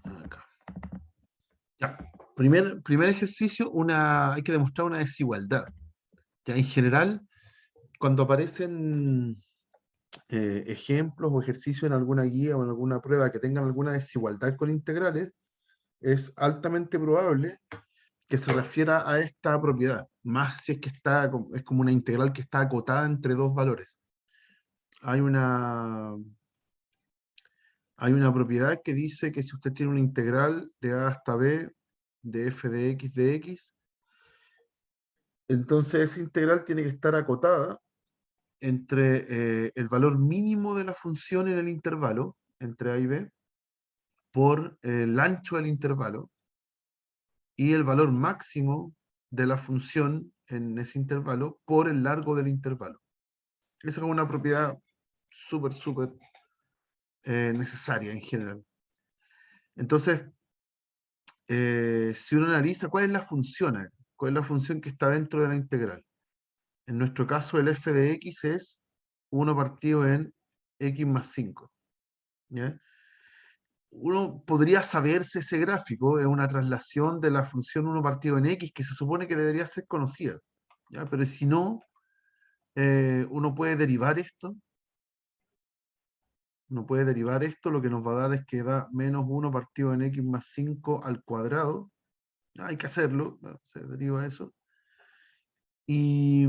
Acá. Ya. Primer ejercicio, hay que demostrar una desigualdad. Ya, en general, cuando aparecen ejemplos o ejercicios en alguna guía o en alguna prueba que tengan alguna desigualdad con integrales, es altamente probable que se refiera a esta propiedad, más si es que es como una integral que está acotada entre dos valores. Hay una, hay una propiedad que dice que si usted tiene una integral de a hasta b de f de x, entonces esa integral tiene que estar acotada entre el valor mínimo de la función en el intervalo, entre a y b, por el ancho del intervalo, y el valor máximo de la función en ese intervalo por el largo del intervalo. Esa es una propiedad súper necesaria en general. Entonces, si uno analiza cuál es la función, cuál es la función que está dentro de la integral. En nuestro caso, el f de x es 1 partido en x más 5. ¿Ya? Uno podría saberse ese gráfico, es una traslación de la función 1 partido en x que se supone que debería ser conocida. ¿Ya? Pero si no, uno puede derivar esto. Uno puede derivar esto, lo que nos va a dar es que da menos 1 partido en x más 5 al cuadrado. Hay que hacerlo, se deriva eso. ¿Y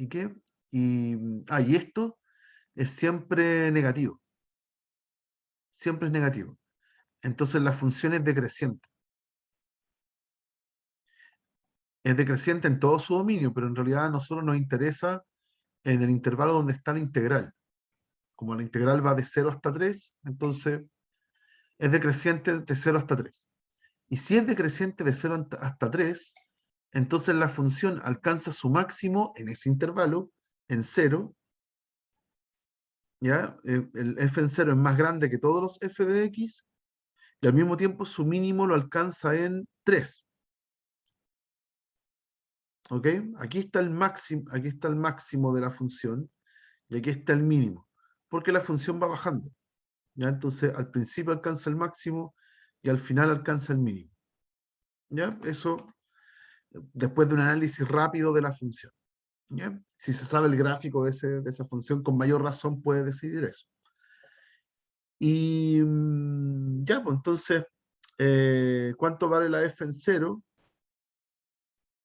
qué? Y esto es siempre negativo. Siempre es negativo. Entonces la función es decreciente. Es decreciente en todo su dominio, pero en realidad a nosotros nos interesa en el intervalo donde está la integral. Como la integral va de 0 hasta 3, entonces es decreciente de 0 hasta 3. Y si es decreciente de 0 hasta 3, entonces la función alcanza su máximo en ese intervalo, en 0, ¿ya? El f en 0 es más grande que todos los f de x, y al mismo tiempo su mínimo lo alcanza en 3. ¿Ok? Aquí está el máximo de la función, y aquí está el mínimo, porque la función va bajando. ¿Ya? Entonces al principio alcanza el máximo y al final alcanza el mínimo. ¿Ya? Eso después de un análisis rápido de la función. ¿Ya? Si se sabe el gráfico de esa función, con mayor razón puede decidir eso. Y ya, pues entonces, ¿cuánto vale la f en 0?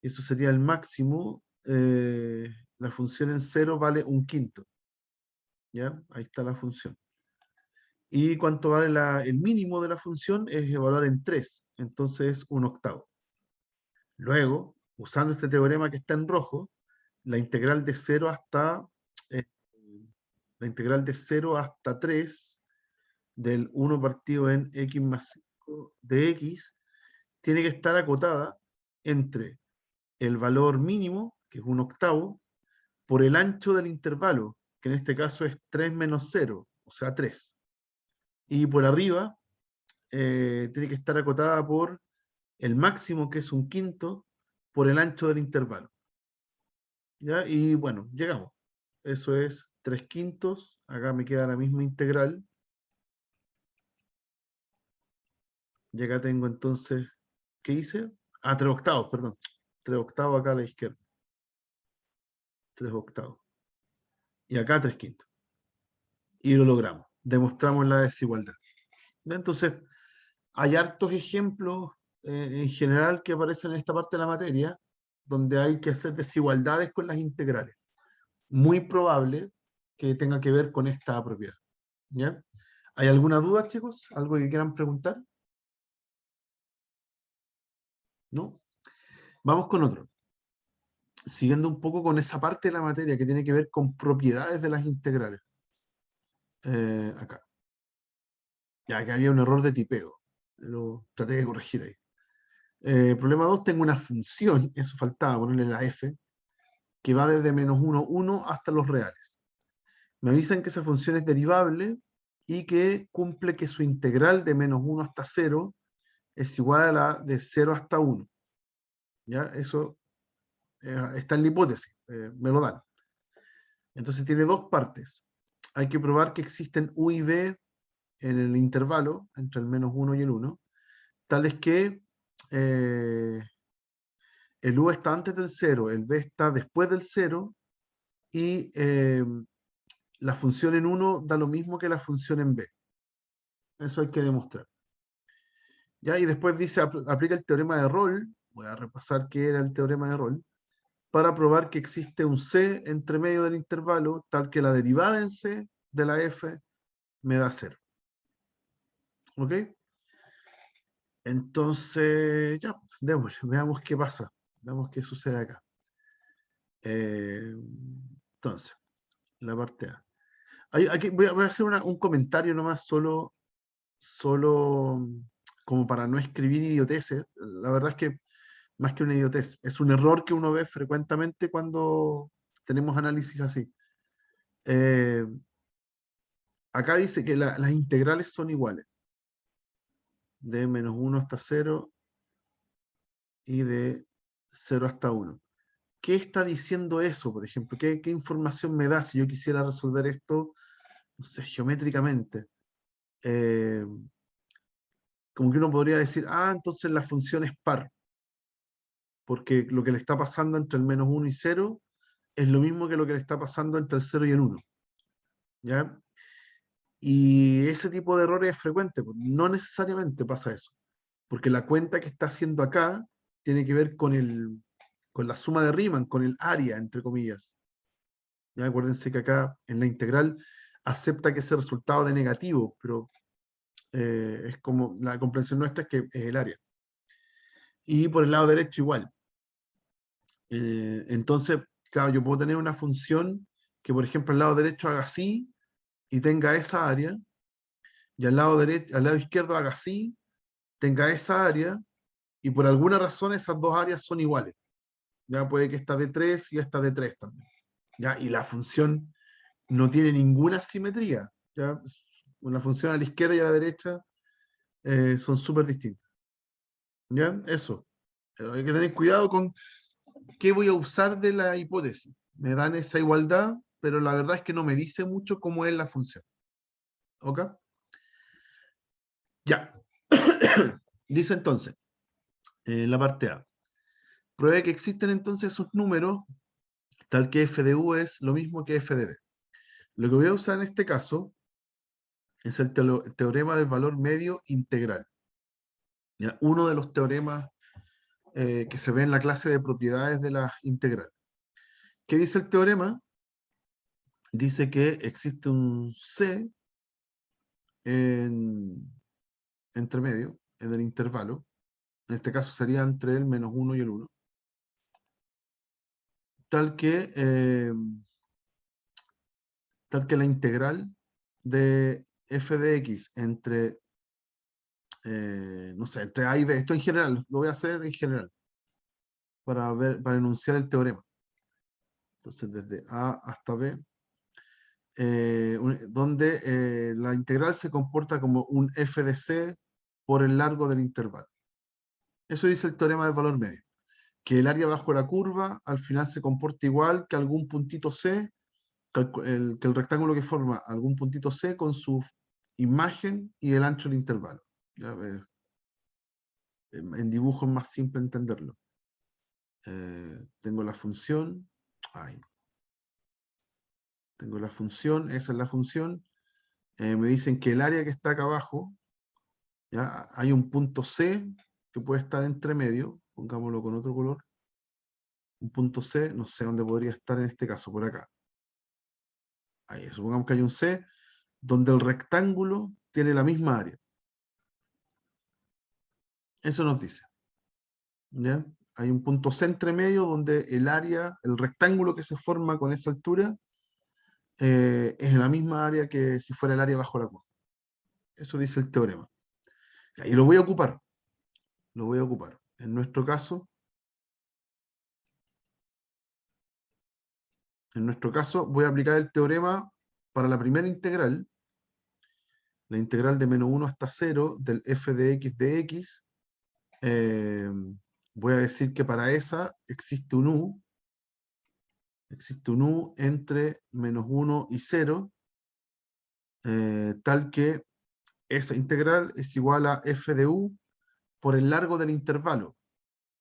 Eso sería el máximo. La función en 0 vale 1/5. ¿Ya? Ahí está la función. ¿Y cuánto vale el mínimo de la función? Es evaluar en 3. Entonces es 1/8. Luego, usando este teorema que está en rojo, la integral de 0 hasta eh, la integral de 0 hasta 3 del 1 partido en x más 5 de x tiene que estar acotada entre el valor mínimo, que es 1/8, por el ancho del intervalo, que en este caso es 3 menos 0, o sea 3. Y por arriba tiene que estar acotada por el máximo, que es 1/5, por el ancho del intervalo. ¿Ya? Y bueno, llegamos. Eso es 3/5. Acá me queda la misma integral. Y acá tengo entonces, ¿qué hice? 3/8, perdón. 3/8 acá a la izquierda. 3/8. Y acá 3/5. Y lo logramos. Demostramos la desigualdad. ¿Ya? Entonces, hay hartos ejemplos en general que aparecen en esta parte de la materia donde hay que hacer desigualdades con las integrales. Muy probable que tenga que ver con esta propiedad. ¿Ya? ¿Hay alguna duda, chicos? ¿Algo que quieran preguntar? ¿No? Vamos con otro. Siguiendo un poco con esa parte de la materia que tiene que ver con propiedades de las integrales. Acá. Ya que había un error de tipeo. Lo traté de corregir ahí. Problema 2, tengo una función, eso faltaba ponerle la f, que va desde -1, 1 hasta los reales. Me avisan que esa función es derivable y que cumple que su integral de -1 hasta 0 es igual a la de 0 hasta 1. ¿Ya? Eso está en la hipótesis, me lo dan. Entonces tiene dos partes. hay que probar que existen U y V en el intervalo entre el -1 y el 1, tales que el U está antes del 0, el V está después del 0, y la función en 1 da lo mismo que la función en B. Eso hay que demostrar. ¿Ya? Y después dice, aplica el teorema de Rolle. Voy a repasar qué era el teorema de Rolle, para probar que existe un C entre medio del intervalo, tal que la derivada en C de la F me da 0. ¿Ok? Entonces, ya, veamos qué pasa. Veamos qué sucede acá. Entonces, la parte A. Aquí voy a hacer un comentario nomás, solo como para no escribir idioteces. La verdad es que más que una idiotez, es un error que uno ve frecuentemente cuando tenemos análisis así. Eh, Acá dice que las integrales son iguales, de -1 hasta 0 y de 0 hasta 1. ¿Qué está diciendo eso, por ejemplo? ¿Qué información me da si yo quisiera resolver esto, no sé, geométricamente? Eh, Como que uno podría decir, entonces la función es par, porque lo que le está pasando entre el -1 y 0 es lo mismo que lo que le está pasando entre el 0 y el 1. ¿Ya? Y ese tipo de errores es frecuente, pues, no necesariamente pasa eso, porque la cuenta que está haciendo acá tiene que ver con la suma de Riemann, con el área, entre comillas. ¿Ya? Acuérdense que acá en la integral acepta que ese resultado de negativo, pero es como la comprensión nuestra es que es el área. Y por el lado derecho igual. Entonces, claro, yo puedo tener una función que, por ejemplo, al lado derecho haga así y tenga esa área, y al lado izquierdo haga así, tenga esa área, y por alguna razón esas dos áreas son iguales. Ya puede que esta de 3 y esta de 3 también. ¿Ya? Y la función no tiene ninguna simetría. ¿Ya? Una función a la izquierda y a la derecha son súper distintas. ¿Ya? Eso. Pero hay que tener cuidado con qué voy a usar de la hipótesis. Me dan esa igualdad, pero la verdad es que no me dice mucho cómo es la función. ¿Ok? Ya. Dice entonces, la parte A. Pruebe que existen entonces esos números, tal que f de u es lo mismo que f de b. Lo que voy a usar en este caso es el teorema del valor medio integral. ¿Ya? Uno de los teoremas que se ve en la clase de propiedades de la integral. ¿Qué dice el teorema? Dice que existe un C entre medio, en el intervalo. En este caso sería entre el -1 y el 1. Tal que, tal que la integral de f de x entre, no sé, entre a y b, esto en general, lo voy a hacer en general, para enunciar el teorema. Entonces, desde a hasta b, donde la integral se comporta como un f de c por el largo del intervalo. Eso dice el teorema del valor medio. Que el área bajo la curva al final se comporta igual que algún puntito c, que el rectángulo que forma algún puntito c con su imagen y el ancho del intervalo. ¿Ya? En dibujo es más simple entenderlo. Tengo la función, tengo la función, esa es la función. Me dicen que el área que está acá abajo, ¿ya? Hay un punto C que puede estar entre medio, pongámoslo con otro color. Un punto C, no sé dónde podría estar en este caso, por acá. Ahí, supongamos que hay un C donde el rectángulo tiene la misma área. Eso nos dice. ¿Ya? Hay un punto C entre medio donde el área, el rectángulo que se forma con esa altura, es en la misma área que si fuera el área bajo la curva. Eso dice el teorema. Ya, y lo voy a ocupar. Lo voy a ocupar. En nuestro caso voy a aplicar el teorema para la primera integral, la integral de -1 hasta 0 del f de x de x. Voy a decir que para esa existe un u entre -1 y 0, tal que esa integral es igual a f de u por el largo del intervalo.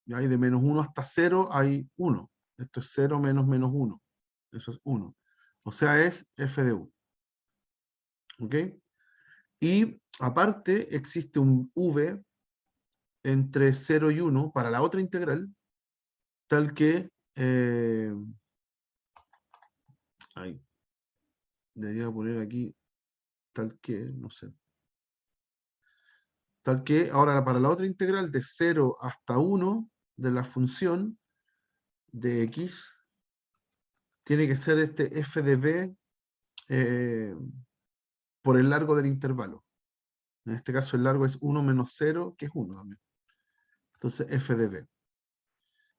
Y hay de menos 1 hasta 0 hay 1. Esto es 0 menos menos 1. Eso es 1. O sea, es f de u. ¿Ok? Y aparte existe un v entre 0 y 1 para la otra integral, tal que... ahí, debería poner aquí, tal que, no sé. Tal que ahora para la otra integral de 0 hasta 1 de la función de x, tiene que ser este f de b por el largo del intervalo. En este caso el largo es 1 menos 0, que es 1 también. Entonces f de b.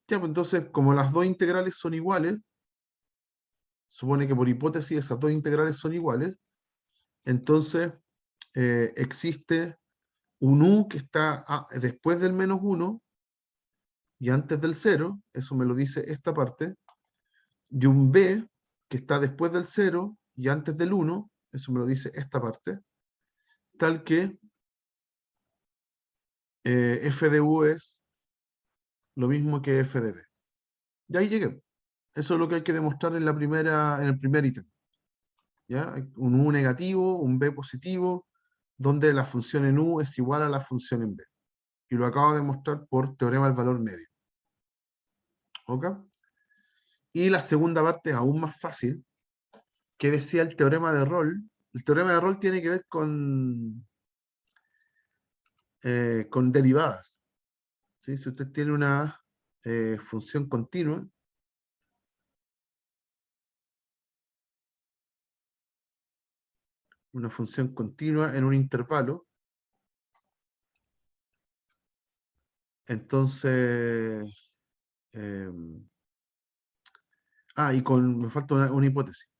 Ya, pues entonces, como las dos integrales son iguales, supone que por hipótesis esas dos integrales son iguales, entonces existe un u que está después del menos 1 y antes del 0, eso me lo dice esta parte, y un b que está después del 0 y antes del 1, eso me lo dice esta parte, tal que f de u es lo mismo que f de b. Y ahí llegué. Eso es lo que hay que demostrar en el primer ítem. ¿Ya? Hay un u negativo, un b positivo, donde la función en u es igual a la función en b. Y lo acabo de demostrar por teorema del valor medio. ¿Ok? Y la segunda parte es aún más fácil, que decía el teorema de Rolle. El teorema de Rolle tiene que ver con derivadas. ¿Sí? Si usted tiene una función continua, en un intervalo, entonces... me falta una hipótesis.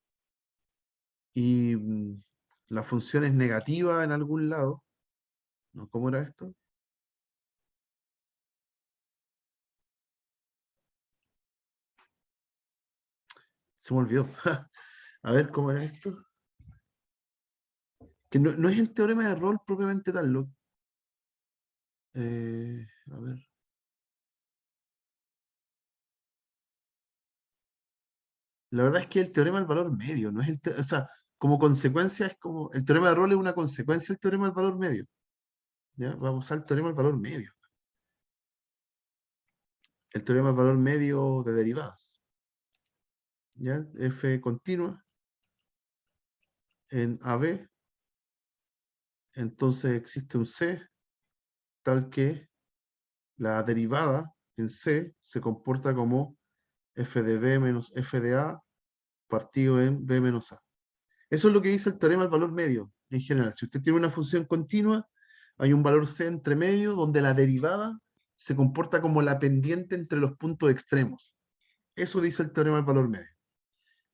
Y la función es negativa en algún lado. ¿No? ¿Cómo era esto? Se me olvidó. A ver, ¿cómo era esto? Que no es el teorema de Rolle propiamente tal. A ver. La verdad es que el teorema del valor medio, no es o sea, como consecuencia es como, el teorema de Rolle es una consecuencia del teorema del valor medio. ¿Ya? Vamos al teorema del valor medio. El teorema del valor medio de derivadas. ¿Ya? F continua en AB, entonces existe un C tal que la derivada en C se comporta como f de b menos f de a partido en b menos a. Eso es lo que dice el teorema del valor medio en general. Si usted tiene una función continua, hay un valor c entre medio donde la derivada se comporta como la pendiente entre los puntos extremos. Eso dice el teorema del valor medio.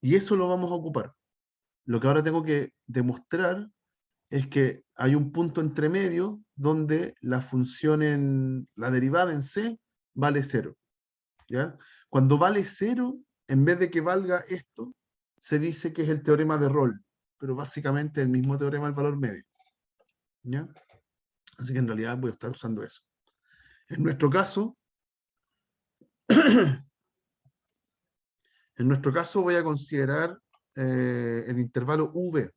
Y eso lo vamos a ocupar. Lo que ahora tengo que demostrar es que hay un punto entre medio donde la derivada en c vale 0. ¿Ya? Cuando vale 0, en vez de que valga esto, se dice que es el teorema de Rolle, pero básicamente el mismo teorema del valor medio. ¿Ya? Así que en realidad voy a estar usando eso. En nuestro caso, voy a considerar el intervalo V.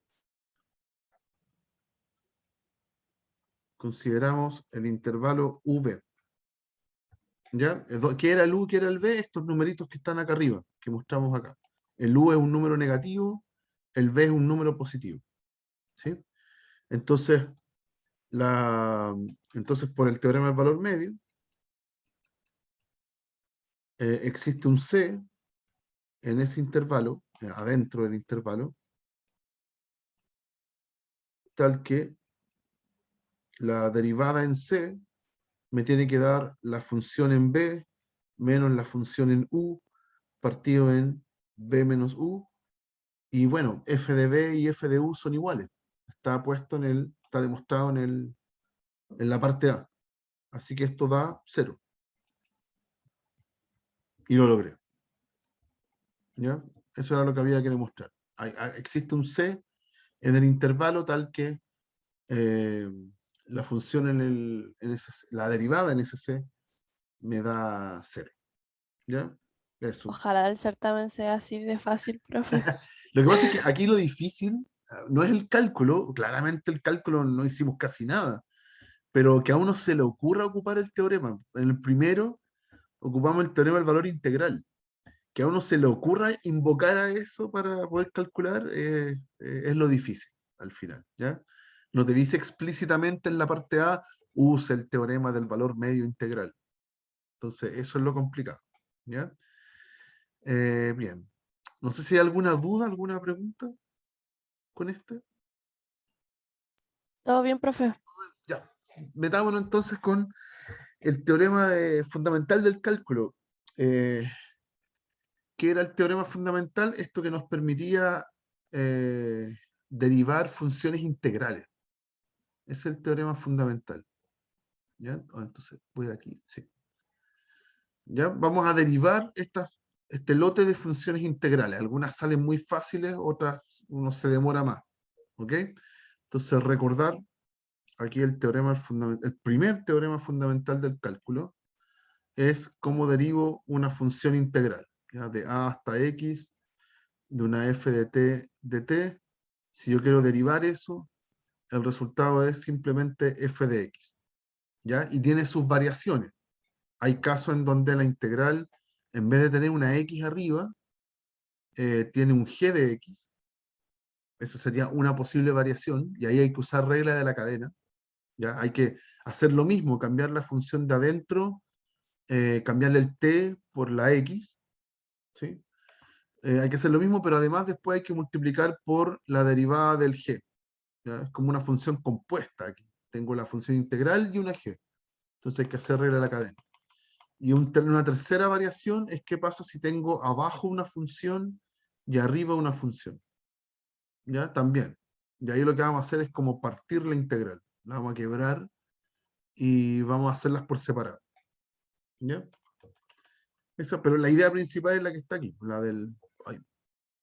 Consideramos el intervalo V. ¿Ya? ¿Qué era el U, qué era el V? Estos numeritos que están acá arriba, que mostramos acá. El U es un número negativo, el V es un número positivo. ¿Sí? Entonces, entonces por el teorema del valor medio, existe un C en ese intervalo, adentro del intervalo, tal que la derivada en C me tiene que dar la función en B menos la función en U partido en B menos U. Y bueno, f de B y f de U son iguales. Está demostrado en la parte A. Así que esto da 0. Y lo logré. ¿Ya? Eso era lo que había que demostrar. Existe un C en el intervalo tal que la función la derivada en SC me da 0. ¿Ya? Eso. Ojalá el certamen sea así de fácil, profe. Lo que pasa es que aquí lo difícil no es el cálculo, claramente el cálculo no hicimos casi nada, pero que a uno se le ocurra ocupar el teorema. En el primero ocupamos el teorema del valor integral. Que a uno se le ocurra invocar a eso para poder calcular es lo difícil al final, ¿ya? No te dice explícitamente en la parte A, usa el teorema del valor medio integral. Entonces, eso es lo complicado, ¿ya? Bien. No sé si hay alguna duda, alguna pregunta con este. ¿Todo bien, profe? Ya. Metámonos entonces con el teorema fundamental del cálculo. ¿Qué era el teorema fundamental? Esto que nos permitía derivar funciones integrales. Ese es el teorema fundamental. ¿Ya? Entonces, voy aquí. Sí. ¿Ya? Vamos a derivar este lote de funciones integrales. Algunas salen muy fáciles, otras uno se demora más. ¿Ok? Entonces, recordar aquí el primer teorema fundamental del cálculo es cómo derivo una función integral, ¿ya? De a hasta x, de una f de t de t. Si yo quiero derivar eso, el resultado es simplemente f de x, ¿ya? Y tiene sus variaciones. Hay casos en donde la integral, en vez de tener una x arriba, tiene un g de x. Esa sería una posible variación, y ahí hay que usar regla de la cadena, ¿ya? Hay que hacer lo mismo, cambiar la función de adentro, cambiarle el t por la x, ¿sí? Hay que hacer lo mismo, pero además después hay que multiplicar por la derivada del g, ¿ya? Es como una función compuesta aquí. Tengo la función integral y una g. Entonces hay que hacer regla de la cadena. Y una tercera variación es qué pasa si tengo abajo una función y arriba una función. ¿Ya? También. Y ahí lo que vamos a hacer es como partir la integral. La vamos a quebrar y vamos a hacerlas por separado. ¿Ya? Pero la idea principal es la que está aquí, la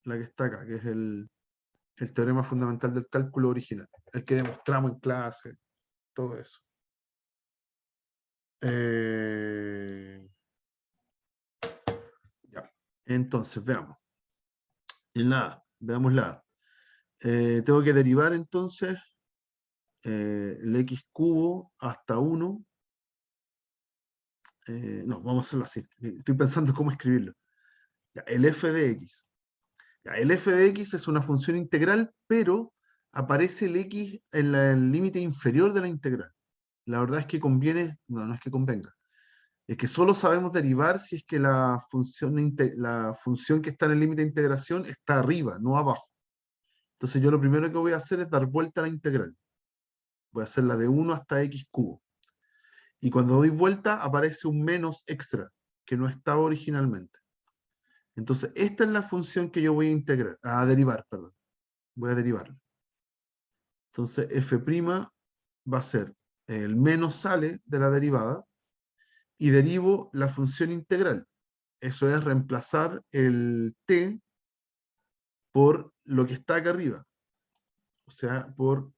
que está acá, que es el teorema fundamental del cálculo original, el que demostramos en clase, todo eso. Ya. Entonces, veamos. En la A, veamos la A. Tengo que derivar entonces el x cubo hasta 1. No, vamos a hacerlo así. Estoy pensando cómo escribirlo. Ya, el f de x. Ya, el f de x es una función integral, pero aparece el x en el límite inferior de la integral. La verdad es que conviene, no, no es que convenga. Es que solo sabemos derivar si es que la función que está en el límite de integración está arriba, no abajo. Entonces yo lo primero que voy a hacer es dar vuelta a la integral. Voy a hacer la de 1 hasta x cubo. Y cuando doy vuelta aparece un menos extra, que no estaba originalmente. Entonces esta es la función que yo voy a derivar, perdón. Voy a derivarla. Entonces f' va a ser el menos sale de la derivada y derivo la función integral. Eso es reemplazar el t por lo que está acá arriba, o sea, por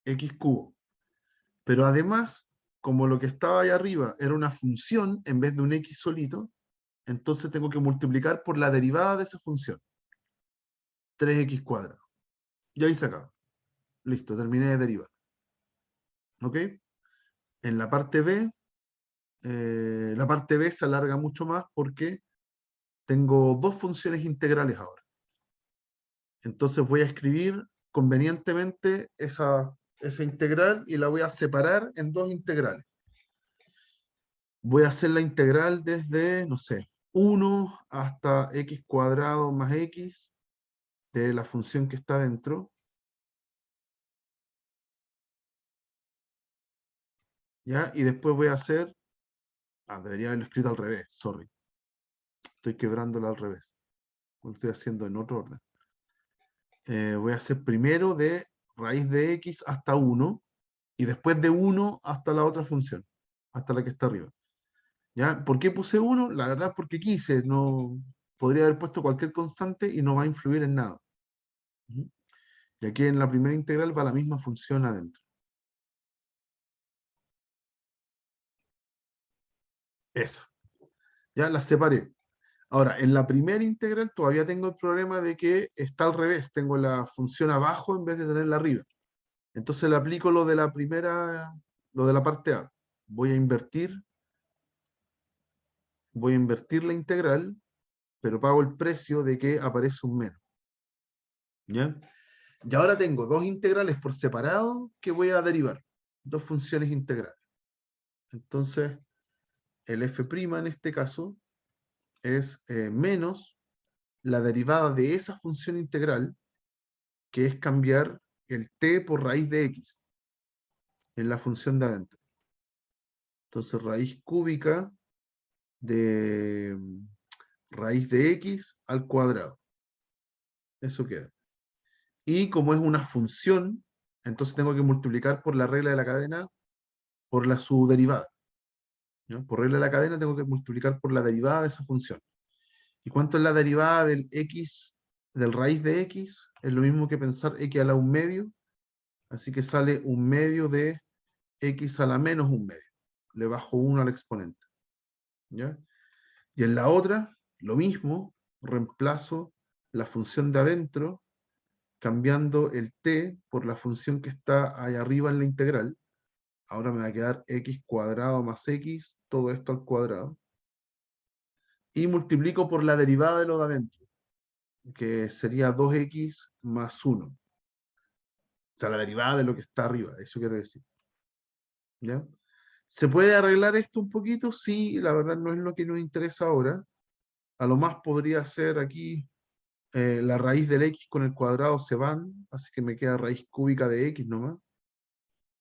x cubo. Pero además, como lo que estaba ahí arriba era una función en vez de un x solito, entonces tengo que multiplicar por la derivada de esa función. 3x cuadrado. Y ahí se acaba. Listo, terminé de derivar. ¿Ok? En la parte B se alarga mucho más porque tengo dos funciones integrales ahora. Entonces voy a escribir convenientemente esa integral y la voy a separar en dos integrales. Voy a hacer la integral desde, no sé, 1 hasta x cuadrado más x de la función que está dentro. ¿Ya? Y después voy a hacer, debería haberlo escrito al revés, sorry. Estoy quebrándolo al revés. Lo estoy haciendo en otro orden. Voy a hacer primero de raíz de x hasta 1 y después de 1 hasta la otra función, hasta la que está arriba. ¿Ya? ¿Por qué puse 1? La verdad es porque quise, no podría haber puesto cualquier constante y no va a influir en nada. Y aquí en la primera integral va la misma función adentro. Eso. Ya las separé. Ahora, en la primera integral todavía tengo el problema de que está al revés. Tengo la función abajo en vez de tenerla arriba. Entonces le aplico lo de la primera, lo de la parte A. Voy a invertir la integral, pero pago el precio de que aparece un menos. ¿Ya? Y ahora tengo dos integrales por separado que voy a derivar. Dos funciones integrales. Entonces, el f' en este caso es menos la derivada de esa función integral, que es cambiar el t por raíz de x en la función de adentro. Entonces, raíz cúbica de raíz de x al cuadrado. Eso queda. Y como es una función, entonces tengo que multiplicar por la regla de la cadena por su derivada. ¿Ya? Por regla de la cadena tengo que multiplicar por la derivada de esa función. ¿Y cuánto es la derivada del x, del raíz de x? Es lo mismo que pensar x a la 1/2, así que sale 1/2 de x a la menos 1/2. Le bajo 1 al exponente. ¿Ya? Y en la otra, lo mismo, reemplazo la función de adentro, cambiando el t por la función que está ahí arriba en la integral. Ahora me va a quedar x cuadrado más x, todo esto al cuadrado. Y multiplico por la derivada de lo de adentro, que sería 2x más 1. O sea, la derivada de lo que está arriba, eso quiero decir. ¿Ya? ¿Se puede arreglar esto un poquito? Sí, la verdad no es lo que nos interesa ahora. A lo más podría ser aquí la raíz del x con el cuadrado se van, así que me queda raíz cúbica de x nomás.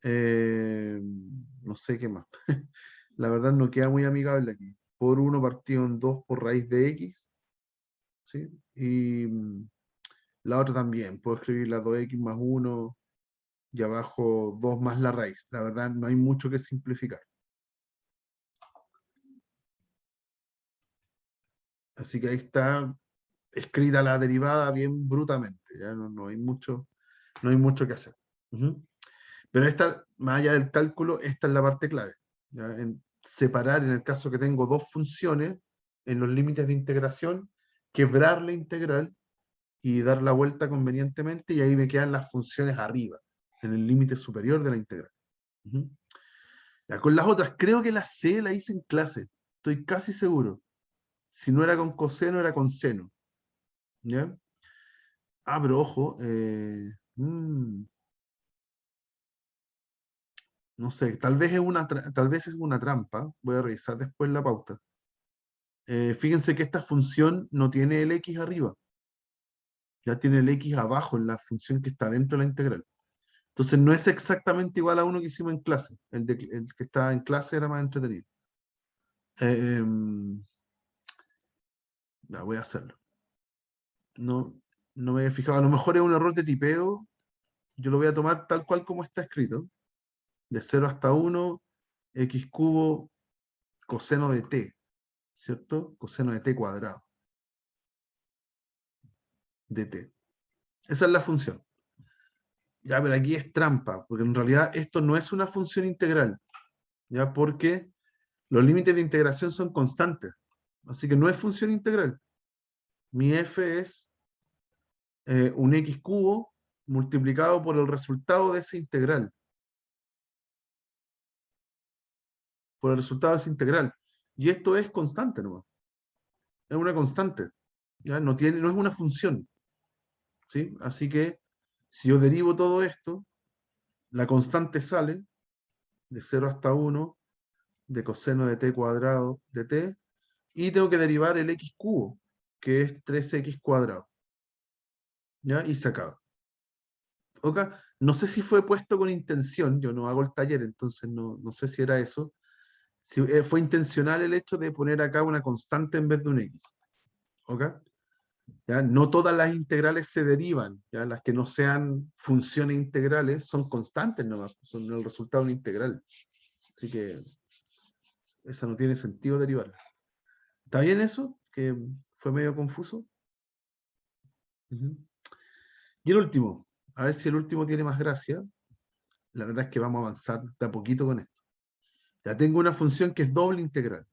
No sé qué más. La verdad no queda muy amigable aquí. Por 1 partido en 2 por raíz de x. ¿Sí? Y la otra también. Puedo escribir la 2x más 1 y abajo 2 más la raíz. La verdad no hay mucho que simplificar. Así que ahí está escrita la derivada bien brutamente. Ya no hay mucho que hacer. Pero esta, más allá del cálculo, esta es la parte clave. ¿Ya? En separar, en el caso que tengo dos funciones, en los límites de integración, quebrar la integral y dar la vuelta convenientemente, y ahí me quedan las funciones arriba, en el límite superior de la integral. Ya, con las otras, creo que la C la hice en clase, estoy casi seguro. Si no era con coseno, era con seno. ¿Ya? Ah, pero ojo, no sé, tal vez es una trampa, voy a revisar después la pauta. Fíjense que esta función no tiene el x arriba, ya tiene el x abajo en la función que está dentro de la integral. Entonces no es exactamente igual a uno que hicimos en clase. El que estaba en clase era más entretenido. Ya, voy a hacerlo. No, no me había fijado. A lo mejor es un error de tipeo. Yo lo voy a tomar tal cual como está escrito. De 0 hasta 1, x cubo coseno de t, ¿cierto? Coseno de t cuadrado, de t. Esa es la función. Ya, pero aquí es trampa, porque en realidad esto no es una función integral, ya, porque los límites de integración son constantes, así que no es función integral. Mi f es un x cubo multiplicado por el resultado de esa integral, por el resultado de esa integral. Y esto es constante nomás, es una constante, ya, no es una función, ¿sí? Así que si yo derivo todo esto, la constante sale de 0 hasta 1 de coseno de t cuadrado de t, y tengo que derivar el x cubo, que es 3x cuadrado. ¿Ya? Y se acaba. ¿Ok? No sé si fue puesto con intención, yo no hago el taller, entonces no sé si era eso. Si, fue intencional el hecho de poner acá una constante en vez de un x. ¿Ok? ¿Ya? No todas las integrales se derivan, ¿ya? Las que no sean funciones integrales son constantes nomás, son el resultado de una integral. Así que esa no tiene sentido derivarla. ¿Está bien eso? Que fue medio confuso. Y el último. A ver si el último tiene más gracia. La verdad es que vamos a avanzar de a poquito con esto. Ya tengo una función que es doble integral.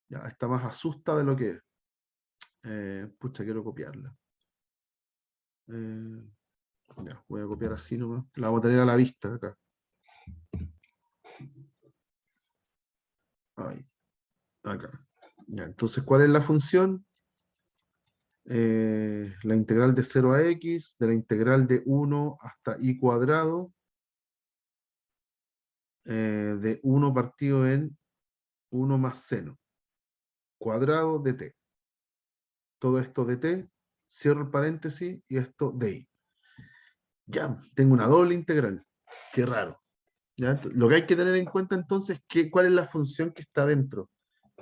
Ya está más asusta de lo que es. Pucha, quiero copiarla. Ya, voy a copiar así nomás. La vamos a tener a la vista acá. Ahí, acá. Ya, entonces, ¿cuál es la función? La integral de 0 a x, de la integral de 1 hasta i cuadrado, de 1 partido en 1 más seno, cuadrado de t. Todo esto de t, cierro el paréntesis, y esto de i. Ya, tengo una doble integral. Qué raro. ¿Ya? Lo que hay que tener en cuenta entonces es cuál es la función que está dentro,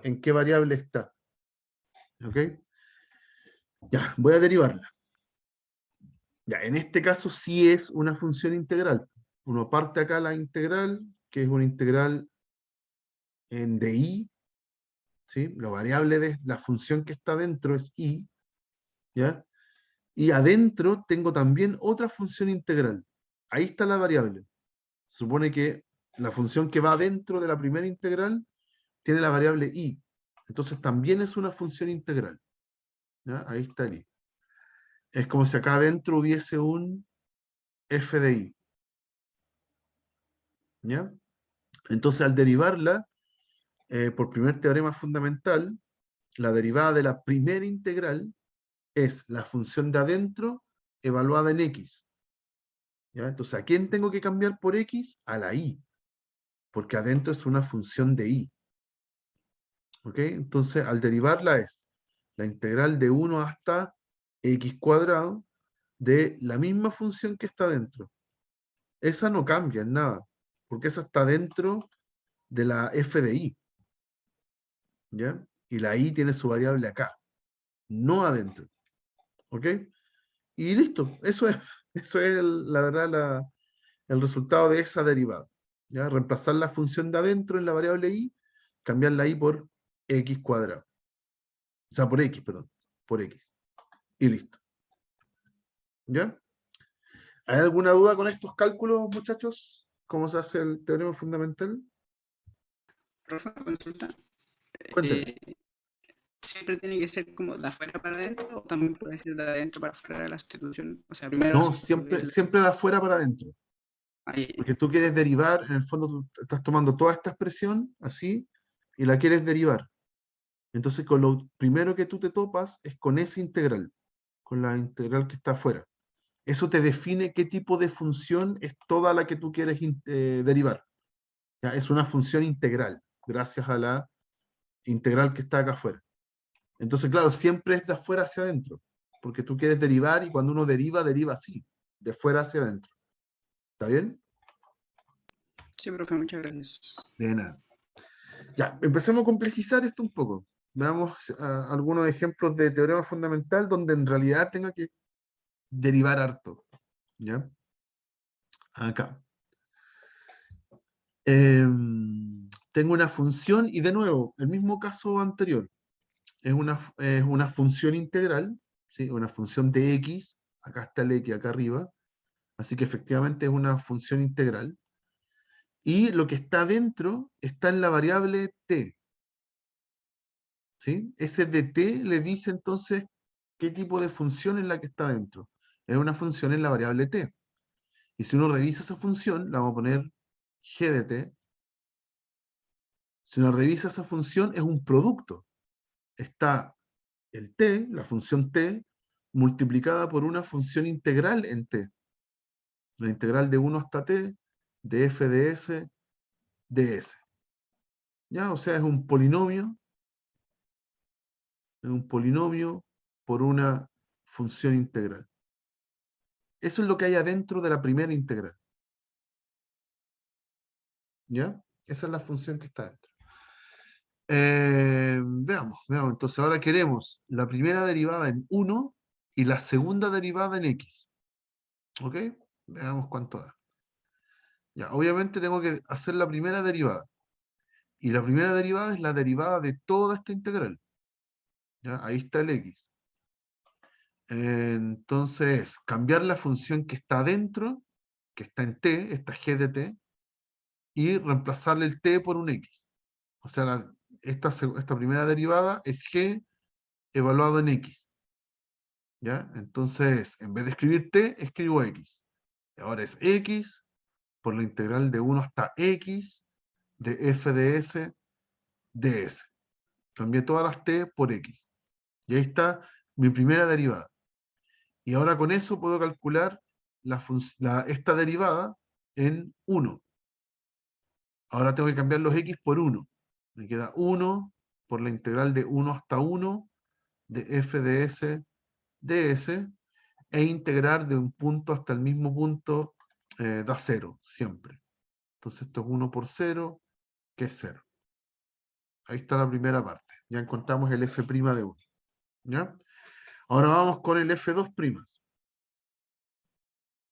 en qué variable está. ¿Ok? Ya, voy a derivarla. Ya, en este caso sí es una función integral. Uno parte acá la integral, que es una integral en de i, ¿sí? La variable de la función que está dentro es i, ¿ya? Y adentro tengo también otra función integral. Ahí está la variable. Supone que la función que va dentro de la primera integral tiene la variable i. Entonces también es una función integral. ¿Ya? Ahí está el i. Es como si acá adentro hubiese un f de i. ¿Ya? Entonces al derivarla, por primer teorema fundamental, la derivada de la primera integral es la función de adentro evaluada en x. ¿Ya? Entonces, ¿a quién tengo que cambiar por x? A la y, porque adentro es una función de y. ¿Ok? Entonces, al derivarla es la integral de 1 hasta x cuadrado de la misma función que está dentro. Esa no cambia en nada, porque esa está dentro de la f de y. ¿Ya? Y la y tiene su variable acá, no adentro. ¿Ok? Y listo, eso es la verdad el resultado de esa derivada. ¿Ya? Reemplazar la función de adentro en la variable y, cambiar la y por x cuadrado. O sea, por x, perdón, por x. Y listo. ¿Ya? ¿Hay alguna duda con estos cálculos, muchachos? ¿Cómo se hace el teorema fundamental? Profe, consulta. Cuénteme. ¿Siempre tiene que ser como de afuera para adentro o también puede ser de adentro para afuera de la sustitución? O sea, primero la No, sustitución. siempre de afuera para adentro. Ahí, Porque tú quieres derivar, en el fondo tú estás tomando toda esta expresión así y la quieres derivar. Entonces, con lo primero que tú te topas es con esa integral, con la integral que está afuera. Eso te define qué tipo de función es toda la que tú quieres derivar. ¿Ya? Es una función integral, gracias a la integral que está acá afuera. Entonces, claro, siempre es de afuera hacia adentro, porque tú quieres derivar y cuando uno deriva, deriva así, de fuera hacia adentro. ¿Está bien? sí, profe, muchas gracias. De nada. Ya, empecemos a complejizar esto un poco. Veamos algunos ejemplos de teorema fundamental donde en realidad tenga que derivar harto. ¿Ya? Acá. Tengo una función y de nuevo, el mismo caso anterior. Es una función integral, ¿sí? Una función de x. Acá está el x acá arriba. Así que efectivamente es una función integral. Y lo que está dentro está en la variable t. ¿Sí? Ese de t le dice entonces qué tipo de función es la que está dentro. Es una función en la variable t. Y si uno revisa esa función, la vamos a poner g de t. Si uno revisa esa función, es un producto. Está el t, la función t, multiplicada por una función integral en t. La integral de 1 hasta t, de f de s, de s. ¿Ya? O sea, es un polinomio por una función integral. Eso es lo que hay adentro de la primera integral. ¿Ya? Esa es la función que está dentro. Veamos. Entonces ahora queremos la primera derivada en 1 y la segunda derivada en x. ¿Ok? Veamos cuánto da. Ya, obviamente tengo que hacer la primera derivada. Y la primera derivada es la derivada de toda esta integral. ¿Ya? Ahí está el x. Entonces, cambiar la función que está dentro, que está en t, esta g de t, y reemplazarle el t por un x. O sea, esta primera derivada es g evaluado en x. ¿Ya? Entonces, en vez de escribir t, escribo x. Ahora es x por la integral de 1 hasta x de f de s ds. Cambié todas las t por x. Y ahí está mi primera derivada. Y ahora con eso puedo calcular esta derivada en 1. Ahora tengo que cambiar los x por 1. Me queda 1 por la integral de 1 hasta 1 de f de s ds, e integrar de un punto hasta el mismo punto da 0, siempre. Entonces esto es 1 por 0, que es 0. Ahí está la primera parte. Ya encontramos el f' de 1. ¿Ya? Ahora vamos con el f2'.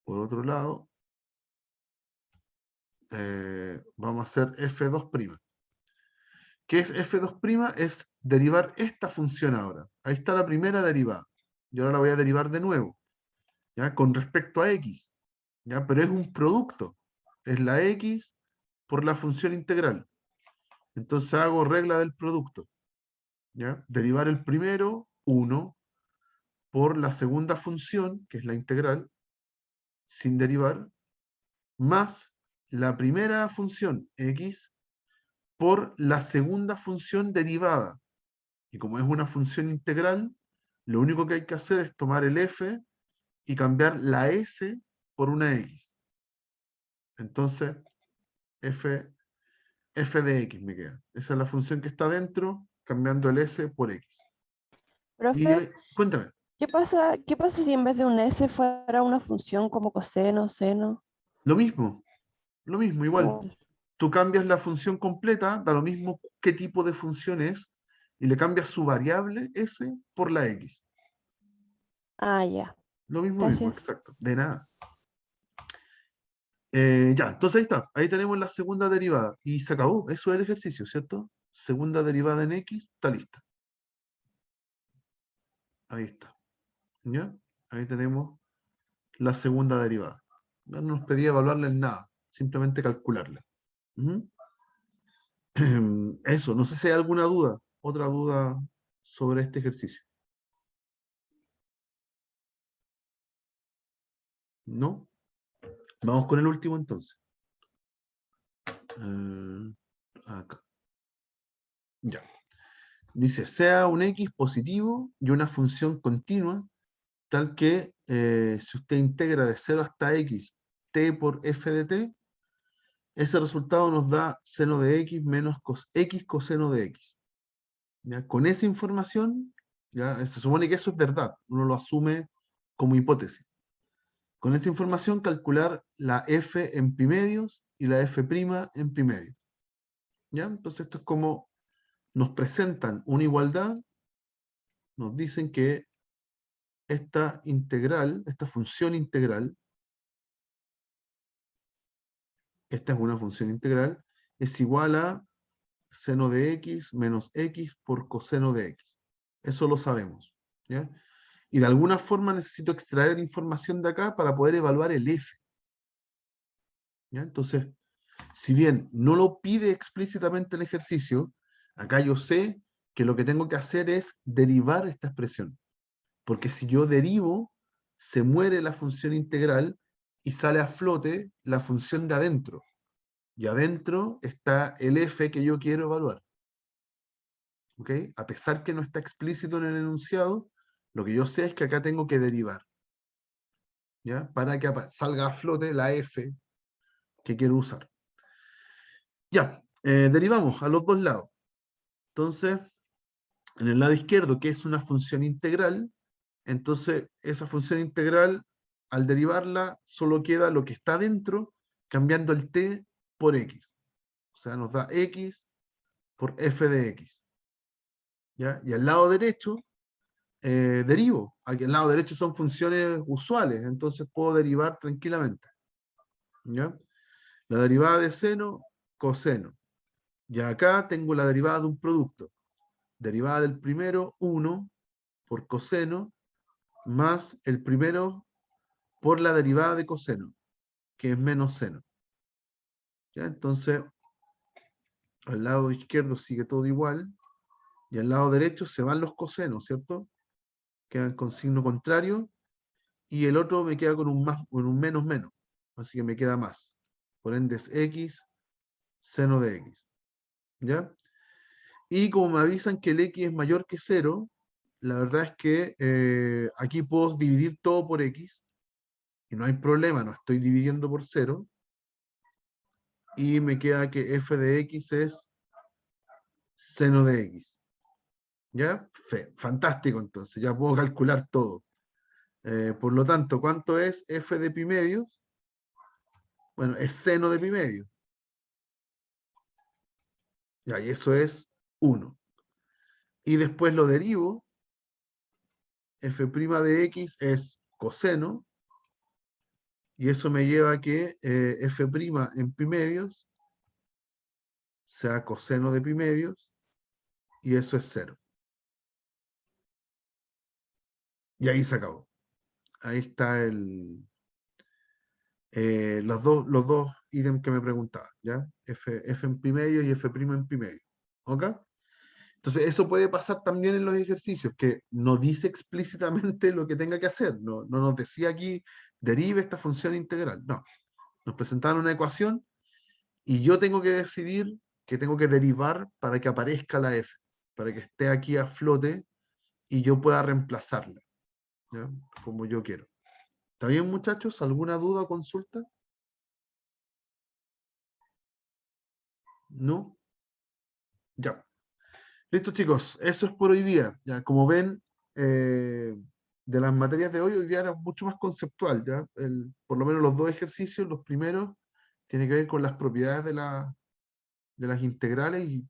Por otro lado, vamos a hacer f2'. ¿Qué es f2'? Es derivar esta función ahora. Ahí está la primera derivada. Y ahora la voy a derivar de nuevo, ¿ya? Con respecto a x. ¿Ya? Pero es un producto. Es la x por la función integral. Entonces hago regla del producto. ¿Ya? Derivar el primero, 1, por la segunda función, que es la integral, sin derivar, más la primera función, x, por la segunda función derivada. Y como es una función integral, lo único que hay que hacer es tomar el f y cambiar la s por una x. Entonces, f de x me queda. Esa es la función que está dentro, cambiando el s por x. Y Profe, cuéntame. qué pasa si en vez de un S fuera una función como coseno, seno? Lo mismo, igual. Oh, Tú cambias la función completa, da lo mismo qué tipo de función es, y le cambias su variable s por la x. ah, ya. Lo mismo, Gracias. exacto. De nada. Ya, entonces ahí está. Ahí tenemos la segunda derivada. Y se acabó. Eso es el ejercicio, ¿cierto? Segunda derivada en x, está lista. Ahí está. ¿Ya? Ahí tenemos la segunda derivada. No nos pedía evaluarla en nada, simplemente calcularla. Ujú. Eso, no sé si hay alguna duda, otra duda sobre este ejercicio. ¿No? Vamos con el último entonces. Acá. Ya. Dice, sea un x positivo y una función continua, tal que si usted integra de 0 hasta x t por f de t, ese resultado nos da seno de x menos x coseno de x. ¿Ya? Con esa información, ¿ya? Se supone que eso es verdad, uno lo asume como hipótesis. Con esa información calcular la f en pi medios y la f' en pi medios. ¿Ya? Entonces esto es como nos presentan una igualdad, nos dicen que esta integral, esta función integral, esta es una función integral, es igual a seno de x menos x por coseno de x. Eso lo sabemos. ¿Ya? Y de alguna forma necesito extraer información de acá para poder evaluar el f. ¿Ya? Entonces, si bien no lo pide explícitamente el ejercicio, acá yo sé que lo que tengo que hacer es derivar esta expresión. Porque si yo derivo, se muere la función integral y sale a flote la función de adentro. Y adentro está el f que yo quiero evaluar. ¿Ok? A pesar que no está explícito en el enunciado, lo que yo sé es que acá tengo que derivar. ¿Ya? Para que salga a flote la f que quiero usar. Ya, derivamos a los dos lados. Entonces, en el lado izquierdo, que es una función integral, entonces esa función integral, al derivarla, solo queda lo que está dentro, cambiando el t por x. O sea, nos da x por f de x. ¿Ya? Y al lado derecho, derivo. Aquí al lado derecho son funciones usuales, entonces puedo derivar tranquilamente. ¿Ya? La derivada de seno, coseno. Y acá tengo la derivada de un producto. Derivada del primero, 1 por coseno, más el primero por la derivada de coseno, que es menos seno. ¿Ya? Entonces, al lado izquierdo sigue todo igual, y al lado derecho se van los cosenos, ¿cierto? Quedan con signo contrario, y el otro me queda con un más, con un menos menos, así que me queda más. Por ende es x seno de x. ¿Ya? Y como me avisan que el x es mayor que 0, la verdad es que aquí puedo dividir todo por x, y no hay problema, no estoy dividiendo por 0, y me queda que f de x es seno de x. ¿Ya? Fantástico, entonces, ya puedo calcular todo. Por lo tanto, ¿cuánto es f de pi medios? Bueno, es seno de pi medios. Ya, y eso es 1. Y después lo derivo. F' de x es coseno. Y eso me lleva a que f' en pi medios sea coseno de pi medios. Y eso es 0. Y ahí se acabó. Ahí está los dos ítems que me preguntaba, ¿ya? F en pi medio y f' en pi medio. ¿Ok? Entonces, eso puede pasar también en los ejercicios, que no dice explícitamente lo que tenga que hacer. No nos decía aquí, derive esta función integral. No. Nos presentaron una ecuación y yo tengo que decidir que tengo que derivar para que aparezca la f, para que esté aquí a flote y yo pueda reemplazarla, ¿ya? Como yo quiero. ¿Está bien, muchachos? ¿Alguna duda o consulta? ¿No? Ya. Listo, chicos. Eso es por hoy día. Ya, como ven, de las materias de hoy día era mucho más conceptual. ¿Ya? Por lo menos los dos ejercicios, los primeros, tienen que ver con las propiedades de las integrales y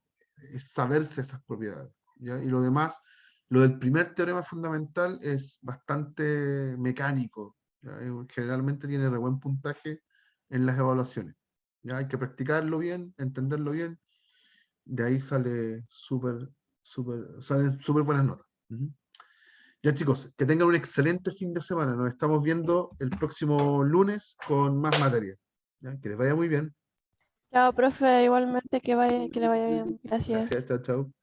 es saberse esas propiedades. ¿Ya? Y lo demás, lo del primer teorema fundamental es bastante mecánico. ¿Ya? Generalmente tiene re buen puntaje en las evaluaciones. ¿Ya? Hay que practicarlo bien, entenderlo bien. De ahí salen súper buenas notas. Ya, chicos, que tengan un excelente fin de semana. Nos estamos viendo el próximo lunes con más materia. ¿Ya? Que les vaya muy bien. Chao, profe, igualmente que le vaya bien. Gracias. Gracias, chao, chao.